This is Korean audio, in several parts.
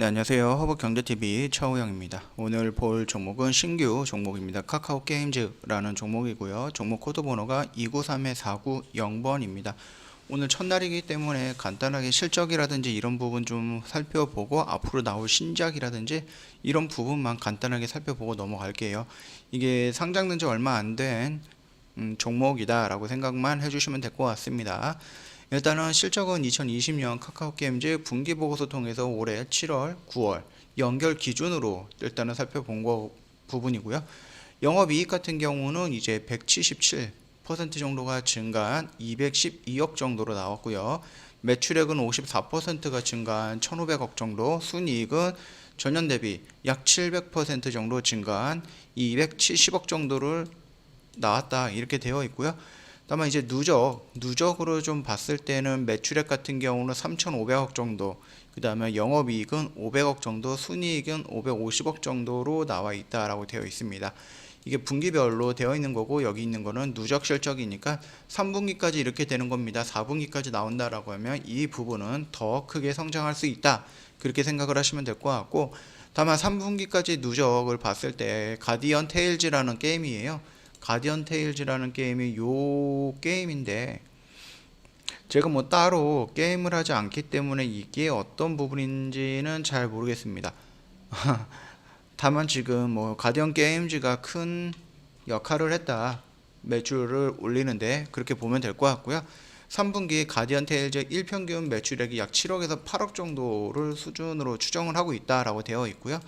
네, 안녕하세요. 허브경제TV 차우영입니다. 오늘 볼 종목은 신규 종목입니다. 카카오게임즈라는 종목이고요. 종목 코드 번호가 293-4940번입니다. 오늘 첫날이기 때문에 간단하게 실적이라든지 이런 부분 좀 살펴보고 앞으로 나올 신작이라든지 이런 부분만 간단하게 살펴보고 넘어갈게요. 이게 상장된 지 얼마 안 된 종목이다 라고 생각만 해주시면 될 것 같습니다. 일단은 실적은 2020년 카카오게임즈 분기보고서 통해서 올해 7월, 9월 연결 기준으로 일단은 살펴본 거 부분이고요. 영업이익 같은 경우는 이제 177% 정도가 증가한 212억 정도로 나왔고요. 매출액은 54%가 증가한 1,500억 정도, 순이익은 전년 대비 약 700% 정도 증가한 270억 정도를 나왔다 이렇게 되어 있고요. 다만 이제 누적으로 좀 봤을 때는 매출액 같은 경우는 3,500억 정도, 그 다음에 영업이익은 500억 정도, 순이익은 550억 정도로 나와 있다라고 되어 있습니다. 이게 분기별로 되어 있는 거고, 여기 있는 거는 누적 실적이니까 3분기까지 이렇게 되는 겁니다. 4분기까지 나온다라고 하면 이 부분은 더 크게 성장할 수 있다, 그렇게 생각을 하시면 될 것 같고, 다만 3분기까지 누적을 봤을 때 가디언 테일즈라는 게임이에요. 가디언 테일즈라는 게임이 요 게임인데, 제가 뭐 따로 게임을 하지 않기 때문에 이게 어떤 부분인지는 잘 모르겠습니다. 다만 지금 뭐 가디언 게임즈가 큰 역할을 했다, 매출을 올리는데, 그렇게 보면 될 것 같고요. 3분기 가디언 테일즈 1평균 매출액이 약 7억에서 8억 정도를 수준으로 추정을 하고 있다라고 되어 있고요.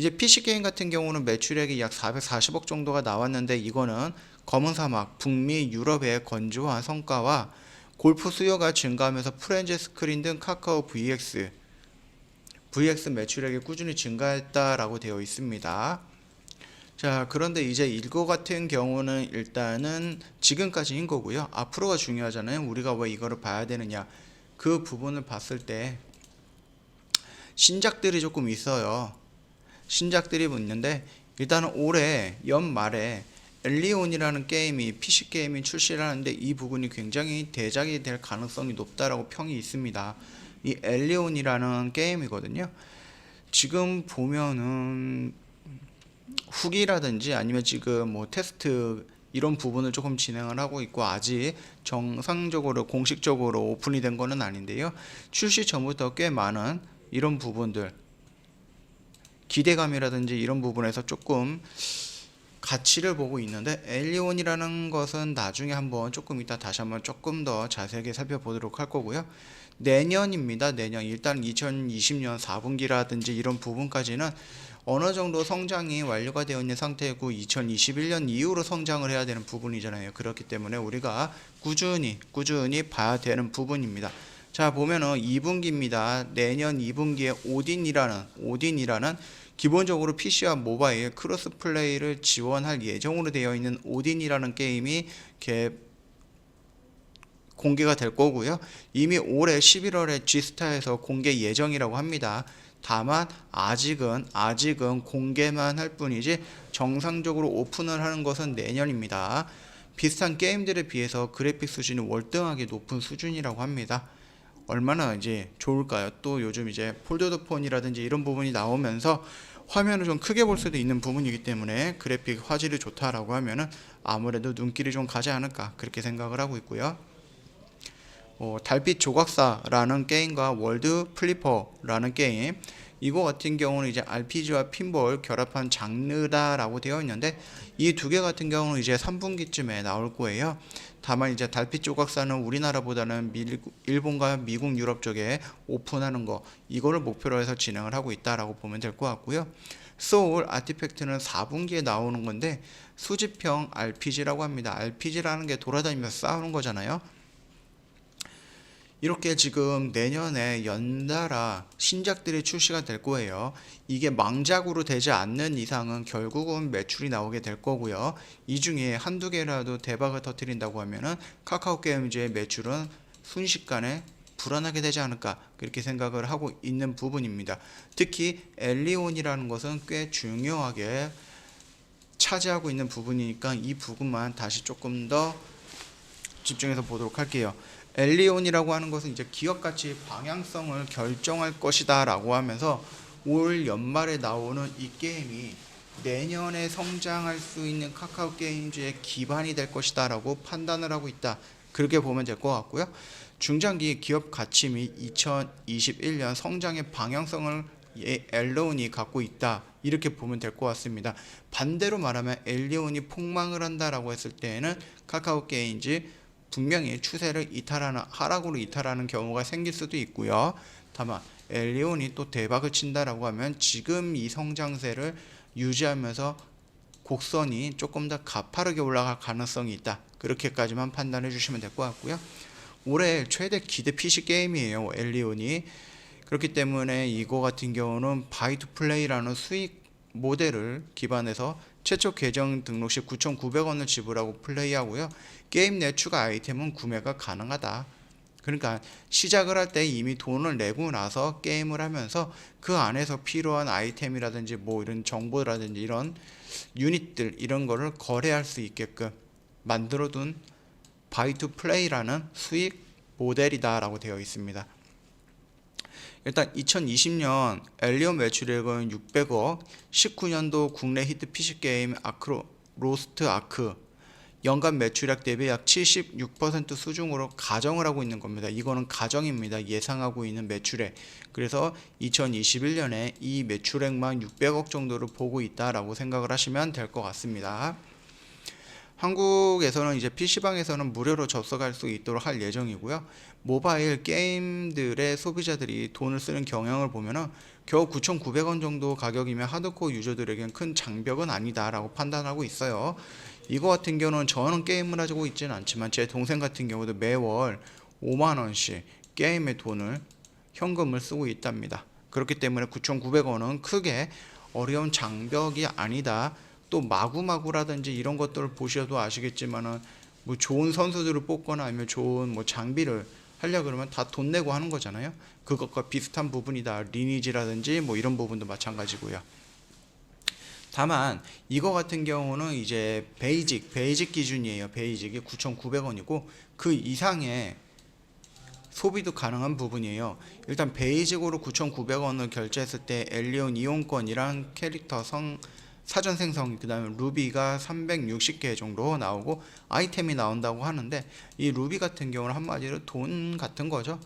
이제 PC게임 같은 경우는 매출액이 약 440억 정도가 나왔는데, 이거는 검은 사막, 북미, 유럽의 건조한 성과와 골프 수요가 증가하면서 프렌즈 스크린 등 카카오 VX 매출액이 꾸준히 증가했다라고 되어 있습니다. 자, 그런데 이제 이거 같은 경우는 일단은 지금까지인 거고요. 앞으로가 중요하잖아요. 우리가 왜 이거를 봐야 되느냐, 그 부분을 봤을 때 신작들이 조금 있어요. 신작들이 있는데, 일단은 올해 연말에 엘리온이라는 게임이 PC게임이 출시를 하는데, 이 부분이 굉장히 대작이 될 가능성이 높다라고 평이 있습니다. 이 엘리온이라는 게임이거든요. 지금 보면은 후기라든지 아니면 지금 뭐 테스트 이런 부분을 조금 진행을 하고 있고, 아직 정상적으로 공식적으로 오픈이 된 거는 아닌데요. 출시 전부터 꽤 많은 이런 부분들, 기대감이라든지 이런 부분에서 조금 가치를 보고 있는데, 엘리온이라는 것은 나중에 한번 조금 이따 다시 한번 조금 더 자세하게 살펴보도록 할 거고요. 내년입니다. 내년 일단 2020년 4분기라든지 이런 부분까지는 어느 정도 성장이 완료가 되어 있는 상태이고, 2021년 이후로 성장을 해야 되는 부분이잖아요. 그렇기 때문에 우리가 꾸준히 봐야 되는 부분입니다. 자, 보면은 2분기입니다. 내년 2분기에 오딘이라는 기본적으로 PC와 모바일 크로스 플레이를 지원할 예정으로 되어 있는 오딘이라는 게임이 공개가 될 거고요. 이미 올해 11월에 G스타에서 공개 예정이라고 합니다. 다만 아직은 공개만 할 뿐이지 정상적으로 오픈을 하는 것은 내년입니다. 비슷한 게임들에 비해서 그래픽 수준이 월등하게 높은 수준이라고 합니다. 얼마나 이제 좋을까요? 또 요즘 이제 폴더드 폰이라든지 이런 부분이 나오면서 화면을 좀 크게 볼 수도 있는 부분이기 때문에 그래픽 화질이 좋다라고 하면은 아무래도 눈길이 좀 가지 않을까, 그렇게 생각을 하고 있고요. 달빛 조각사라는 게임과 월드 플리퍼라는 게임, 이거 같은 경우는 이제 RPG와 핀볼 결합한 장르다라고 되어 있는데, 이 두 개 같은 경우는 이제 3분기쯤에 나올 거예요. 다만 이제 달빛 조각사는 우리나라보다는 일본과 미국, 유럽 쪽에 오픈하는 거, 이거를 목표로 해서 진행을 하고 있다라고 보면 될 것 같고요. 소울 아티팩트는 4분기에 나오는 건데, 수집형 RPG라고 합니다. RPG라는 게 돌아다니면서 싸우는 거잖아요. 이렇게 지금 내년에 연달아 신작들이 출시가 될 거예요. 이게 망작으로 되지 않는 이상은 결국은 매출이 나오게 될 거고요. 이 중에 한두 개라도 대박을 터뜨린다고 하면은 카카오게임즈의 매출은 순식간에 불어나게 되지 않을까, 그렇게 생각을 하고 있는 부분입니다. 특히 엘리온이라는 것은 꽤 중요하게 차지하고 있는 부분이니까 이 부분만 다시 조금 더 집중해서 보도록 할게요. 엘리온이라고 하는 것은 이제 기업 가치 방향성을 결정할 것이다 라고 하면서 올 연말에 나오는 이 게임이 내년에 성장할 수 있는 카카오 게임즈의 기반이 될 것이다 라고 판단을 하고 있다. 그렇게 보면 될 것 같고요. 중장기 기업 가치 및 2021년 성장의 방향성을 엘리온이 갖고 있다. 이렇게 보면 될 것 같습니다. 반대로 말하면 엘리온이 폭망을 한다라고 했을 때에는 카카오 게임즈 분명히 추세를 이탈하는 하락으로 이탈하는 경우가 생길 수도 있고요. 다만 엘리온이 또 대박을 친다라고 하면 지금 이 성장세를 유지하면서 곡선이 조금 더 가파르게 올라갈 가능성이 있다. 그렇게까지만 판단해 주시면 될 것 같고요. 올해 최대 기대 PC 게임이에요, 엘리온이. 그렇기 때문에 이거 같은 경우는 바이투플레이라는 수익 모델을 기반해서 최초 계정 등록 시 9,900원을 지불하고 플레이하고요. 게임 내 추가 아이템은 구매가 가능하다. 그러니까 시작을 할 때 이미 돈을 내고 나서 게임을 하면서 그 안에서 필요한 아이템이라든지 뭐 이런 정보라든지 이런 유닛들 이런 거를 거래할 수 있게끔 만들어둔 바이투플레이라는 수익 모델이다라고 되어 있습니다. 일단 2020년 엘리온 매출액은 600억, 19년도 국내 히트 PC게임 로스트 아크 연간 매출액 대비 약 76% 수준으로 가정을 하고 있는 겁니다. 이거는 가정입니다. 예상하고 있는 매출액. 그래서 2021년에 이 매출액만 600억 정도를 보고 있다라고 생각을 하시면 될 것 같습니다. 한국에서는 이제 PC방에서는 무료로 접속할 수 있도록 할 예정이고요. 모바일 게임들의 소비자들이 돈을 쓰는 경향을 보면은 겨우 9,900원 정도 가격이면 하드코어 유저들에겐 큰 장벽은 아니다라고 판단하고 있어요. 이거 같은 경우는 저는 게임을 하고 있지는 않지만 제 동생 같은 경우도 매월 5만원씩 게임에 돈을 현금을 쓰고 있답니다. 그렇기 때문에 9,900원은 크게 어려운 장벽이 아니다. 또 마구마구라든지 이런 것들을 보셔도 아시겠지만은 뭐 좋은 선수들을 뽑거나 아니면 좋은 뭐 장비를 하려 그러면 다 돈 내고 하는 거잖아요. 그것과 비슷한 부분이다. 리니지라든지 뭐 이런 부분도 마찬가지고요. 다만 이거 같은 경우는 이제 베이직 기준이에요. 베이직이 9,900원이고 그 이상의 소비도 가능한 부분이에요. 일단 베이직으로 9,900원을 결제했을 때 엘리온 이용권이랑 캐릭터 사전 생성, 그 다음에 루비가 360개 정도 나오고 아이템이 나온다고 하는데 이 루비 같은 경우는 한마디로 돈 같은 거죠.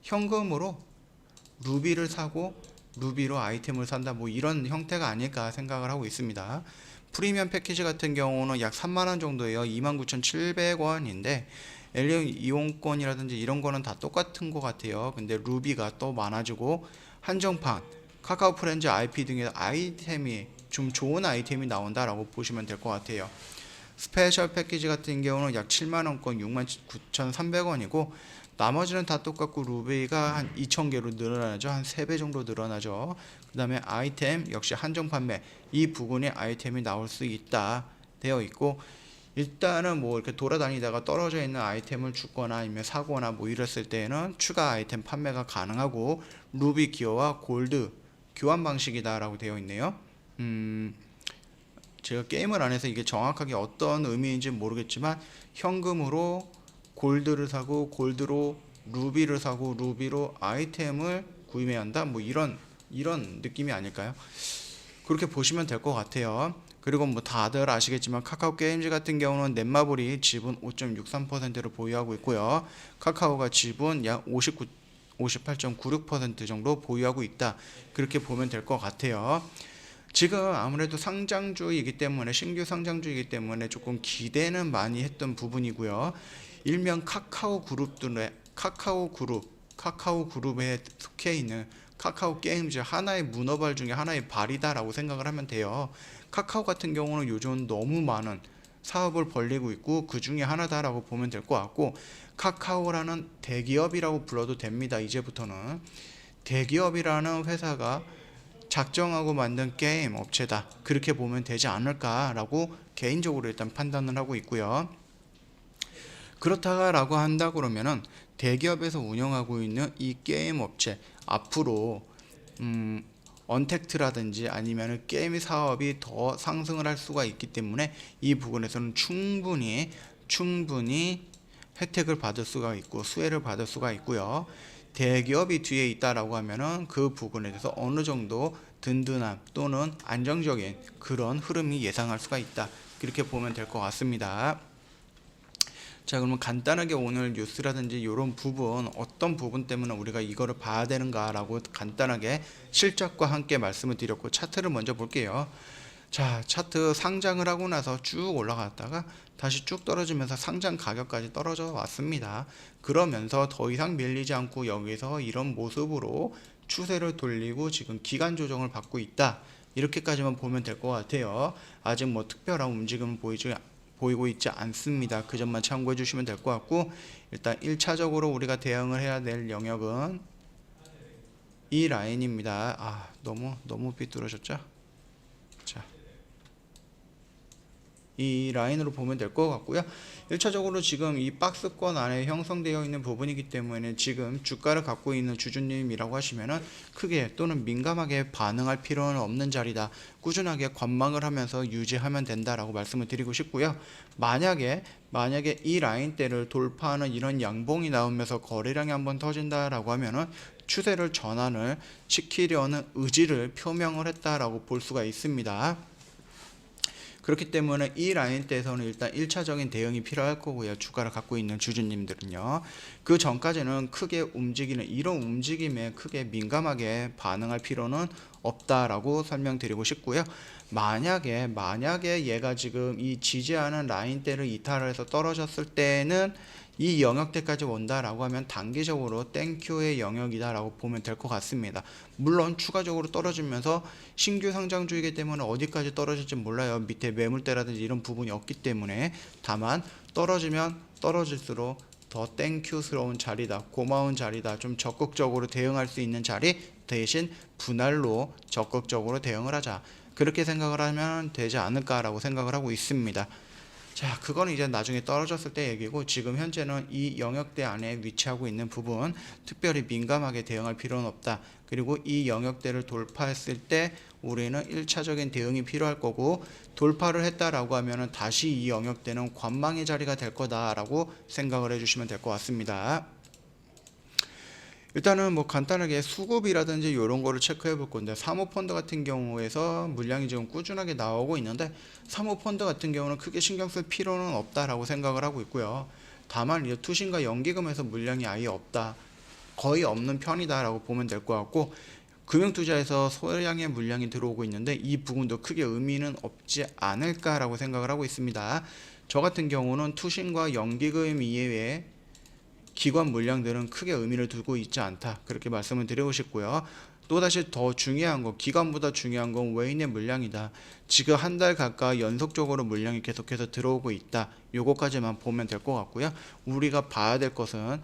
현금으로 루비를 사고 루비로 아이템을 산다, 뭐 이런 형태가 아닐까 생각을 하고 있습니다. 프리미엄 패키지 같은 경우는 약 3만원 정도예요. 29,700원인데 엘리온 이용권이라든지 이런 거는 다 똑같은 것 같아요. 근데 루비가 또 많아지고 한정판, 카카오 프렌즈 IP 등의 아이템이 좀 좋은 아이템이 나온다라고 보시면 될 것 같아요. 스페셜 패키지 같은 경우는 약 7만원권 69,300원이고 나머지는 다 똑같고 루비가 한 2,000개로 늘어나죠. 한 3배 정도 늘어나죠. 그 다음에 아이템 역시 한정 판매, 이 부분에 아이템이 나올 수 있다 되어 있고, 일단은 뭐 이렇게 돌아다니다가 떨어져 있는 아이템을 주거나 아니면 사거나 뭐 이랬을 때는 추가 아이템 판매가 가능하고 루비 기어와 골드 교환 방식이다 라고 되어 있네요. 제가 게임을 안 해서 이게 정확하게 어떤 의미인지 모르겠지만 현금으로 골드를 사고 골드로 루비를 사고 루비로 아이템을 구매해야 한다, 뭐 이런 느낌이 아닐까요? 그렇게 보시면 될 것 같아요. 그리고 뭐 다들 아시겠지만 카카오 게임즈 같은 경우는 넷마블이 지분 5.63%를 보유하고 있고요. 카카오가 지분 약 58.96% 정도 보유하고 있다. 그렇게 보면 될 것 같아요. 지금 아무래도 상장주이기 때문에 신규 상장주이기 때문에 조금 기대는 많이 했던 부분이고요. 일명 카카오 그룹에 속해 있는 카카오 게임즈 하나의 문어발 중에 하나의 발이다라고 생각을 하면 돼요. 카카오 같은 경우는 요즘 너무 많은 사업을 벌리고 있고 그 중에 하나다라고 보면 될 것 같고, 카카오라는 대기업이라고 불러도 됩니다. 이제부터는 대기업이라는 회사가 작정하고 만든 게임 업체다, 그렇게 보면 되지 않을까라고 개인적으로 일단 판단을 하고 있고요. 그렇다라고 한다 그러면은 대기업에서 운영하고 있는 이 게임 업체 앞으로 언택트라든지 아니면 게임 사업이 더 상승을 할 수가 있기 때문에 이 부분에서는 충분히 혜택을 받을 수가 있고 수혜를 받을 수가 있고요. 대기업이 뒤에 있다라고 하면은 그 부분에 대해서 어느 정도 든든함 또는 안정적인 그런 흐름이 예상할 수가 있다. 그렇게 보면 될 것 같습니다. 자, 그러면 간단하게 오늘 뉴스라든지 이런 부분, 어떤 부분 때문에 우리가 이거를 봐야 되는가라고 간단하게 실적과 함께 말씀을 드렸고, 차트를 먼저 볼게요. 자, 차트 상장을 하고 나서 쭉 올라갔다가 다시 쭉 떨어지면서 상장 가격까지 떨어져 왔습니다. 그러면서 더 이상 밀리지 않고 여기서 이런 모습으로 추세를 돌리고 지금 기간 조정을 받고 있다. 이렇게까지만 보면 될 것 같아요. 아직 뭐 특별한 움직임은 보이고 있지 않습니다. 그 점만 참고해 주시면 될 것 같고, 일단 1차적으로 우리가 대응을 해야 될 영역은 이 라인입니다. 너무 삐뚤어졌죠? 자, 이 라인으로 보면 될 것 같고요. 1차적으로 지금 이 박스권 안에 형성되어 있는 부분이기 때문에 지금 주가를 갖고 있는 주주님이라고 하시면은 크게 또는 민감하게 반응할 필요는 없는 자리다. 꾸준하게 관망을 하면서 유지하면 된다라고 말씀을 드리고 싶고요. 만약에 이 라인대를 돌파하는 이런 양봉이 나오면서 거래량이 한번 터진다라고 하면은 추세를 전환을 시키려는 의지를 표명을 했다라고 볼 수가 있습니다. 그렇기 때문에 이 라인대에서는 일단 1차적인 대응이 필요할 거고요. 주가를 갖고 있는 주주님들은요. 그 전까지는 크게 움직이는 이런 움직임에 크게 민감하게 반응할 필요는 없다라고 설명드리고 싶고요. 만약에 얘가 지금 이 지지하는 라인대를 이탈해서 떨어졌을 때는 이 영역대까지 온다라고 하면 단기적으로 땡큐의 영역이다라고 보면 될 것 같습니다. 물론 추가적으로 떨어지면서 신규 상장주이기 때문에 어디까지 떨어질지 몰라요. 밑에 매물대라든지 이런 부분이 없기 때문에. 다만 떨어지면 떨어질수록 더 땡큐스러운 자리다, 고마운 자리다, 좀 적극적으로 대응할 수 있는 자리 대신 분할로 적극적으로 대응을 하자. 그렇게 생각을 하면 되지 않을까라고 생각을 하고 있습니다. 자, 그거는 이제 나중에 떨어졌을 때 얘기고, 지금 현재는 이 영역대 안에 위치하고 있는 부분 특별히 민감하게 대응할 필요는 없다. 그리고 이 영역대를 돌파했을 때 우리는 1차적인 대응이 필요할 거고, 돌파를 했다라고 하면은 다시 이 영역대는 관망의 자리가 될 거다라고 생각을 해주시면 될 것 같습니다. 일단은 뭐 간단하게 수급이라든지 이런 거를 체크해 볼 건데, 사모펀드 같은 경우에서 물량이 지금 꾸준하게 나오고 있는데, 사모펀드 같은 경우는 크게 신경 쓸 필요는 없다라고 생각을 하고 있고요. 다만 이제 투신과 연기금에서 물량이 아예 없다, 거의 없는 편이다라고 보면 될 것 같고, 금융투자에서 소량의 물량이 들어오고 있는데 이 부분도 크게 의미는 없지 않을까라고 생각을 하고 있습니다. 저 같은 경우는 투신과 연기금 이외에 기관 물량들은 크게 의미를 두고 있지 않다, 그렇게 말씀을 드리고 싶고요. 또다시 더 중요한 거, 기관보다 중요한 건 외인의 물량이다. 지금 한 달 가까이 연속적으로 물량이 계속해서 들어오고 있다. 요거까지만 보면 될 것 같고요. 우리가 봐야 될 것은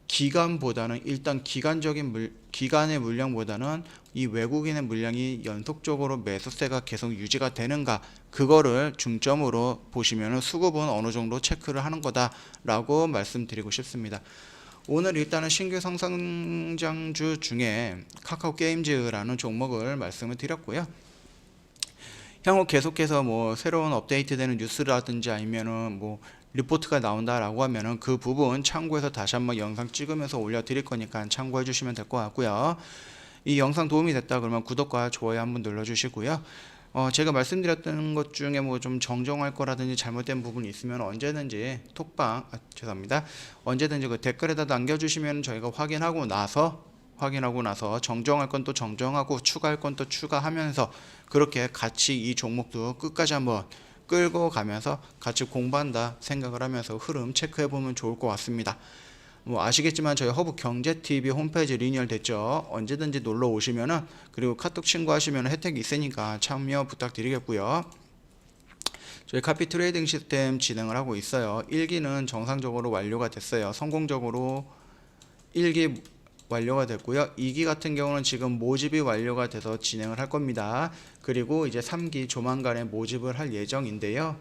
기관보다는 일단 기관의 물량보다는 이 외국인의 물량이 연속적으로 매수세가 계속 유지가 되는가, 그거를 중점으로 보시면 수급은 어느 정도 체크를 하는 거다라고 말씀드리고 싶습니다. 오늘 일단은 신규 상장주 중에 카카오 게임즈라는 종목을 말씀을 드렸고요. 향후 계속해서 뭐 새로운 업데이트되는 뉴스라든지 아니면은 뭐 리포트가 나온다라고 하면은 그 부분 참고해서 다시 한번 영상 찍으면서 올려드릴 거니까 참고해 주시면 될 것 같고요. 이 영상 도움이 됐다 그러면 구독과 좋아요 한번 눌러주시고요. 제가 말씀드렸던 것 중에 뭐 좀 정정할 거라든지 잘못된 부분이 있으면 언제든지 언제든지 그 댓글에다 남겨주시면 저희가 확인하고 나서 정정할 건 또 정정하고 추가할 건 또 추가하면서 그렇게 같이 이 종목도 끝까지 한번 끌고 가면서 같이 공부한다 생각을 하면서 흐름 체크해 보면 좋을 것 같습니다. 뭐 아시겠지만 저희 허브경제TV 홈페이지 리뉴얼 됐죠. 언제든지 놀러 오시면은, 그리고 카톡 친구하시면 혜택이 있으니까 참여 부탁드리겠고요. 저희 카피 트레이딩 시스템 진행을 하고 있어요. 1기는 정상적으로 완료가 됐어요. 성공적으로 1기 완료가 됐고요. 2기 같은 경우는 지금 모집이 완료가 돼서 진행을 할 겁니다. 그리고 이제 3기 조만간에 모집을 할 예정인데요.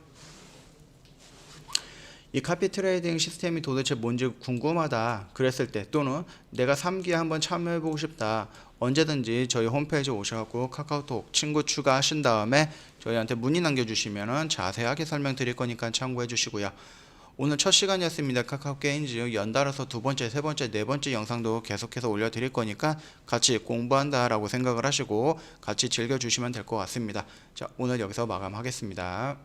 이 카피 트레이딩 시스템이 도대체 뭔지 궁금하다 그랬을 때, 또는 내가 3기에 한번 참여해보고 싶다, 언제든지 저희 홈페이지 오셔갖고 카카오톡 친구 추가하신 다음에 저희한테 문의 남겨주시면 자세하게 설명드릴 거니까 참고해 주시고요. 오늘 첫 시간이었습니다. 카카오 게임즈 연달아서 두 번째, 세 번째, 네 번째 영상도 계속해서 올려드릴 거니까 같이 공부한다라고 생각을 하시고 같이 즐겨주시면 될 것 같습니다. 자, 오늘 여기서 마감하겠습니다.